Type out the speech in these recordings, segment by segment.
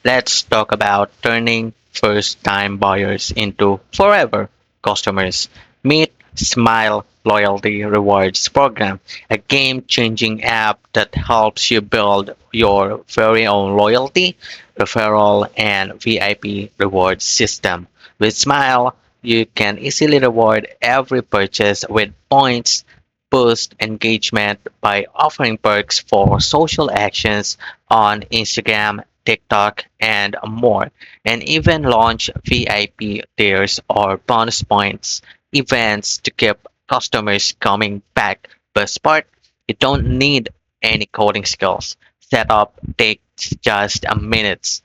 Let's talk about turning first time buyers into forever customers. Meet Smile Loyalty Rewards Program, a game changing app that helps you build your very own loyalty, referral, and VIP reward system. With Smile, you can easily reward every purchase with points, boost engagement by offering perks for social actions on Instagram, TikTok, and more, and even launch VIP tiers or bonus points events to keep customers coming back. Best part, you don't need any coding skills. Setup takes just a minute.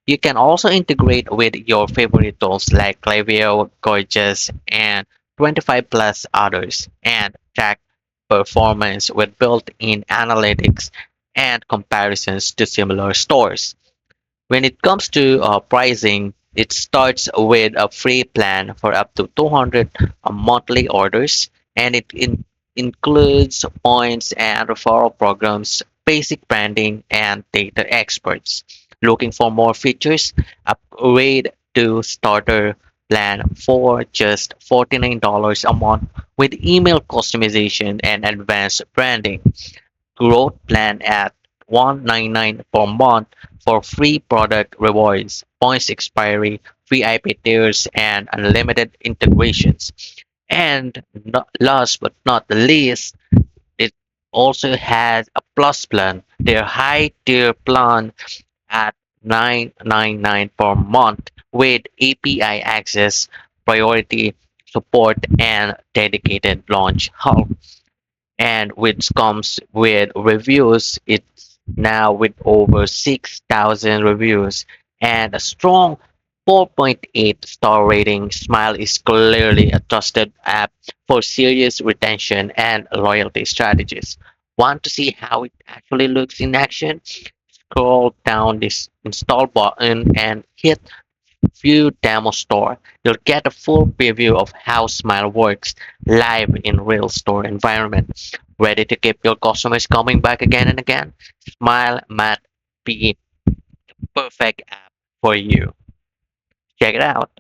You can also integrate with your favorite tools like Klaviyo, Gorgeous, and 25 plus others, and track performance with built-in analytics and comparisons to similar stores. When it comes to pricing, it starts with a free plan for up to 200 monthly orders, and includes points and referral programs, basic branding, and data experts. Looking for more features? Upgrade to starter plan for just $49 a month with email customization and advanced branding. Growth plan at $199 per month for free product rewards, points expiry, VIP tiers, and unlimited integrations. And last but not the least, it also has a plus plan, their high tier plan at $999 per month with API access, priority support, and dedicated launch help, and which comes with reviews. It's now with over 6,000 reviews and a strong 4.8 star rating. Smile is clearly a trusted app for serious retention and loyalty strategies. Want to see how it actually looks in action? Scroll down this install button and hit View Demo Store. You'll get a full preview of how Smile works live in real store environment. Ready to keep your customers coming back again and again? Smile might be perfect app for you. Check it out.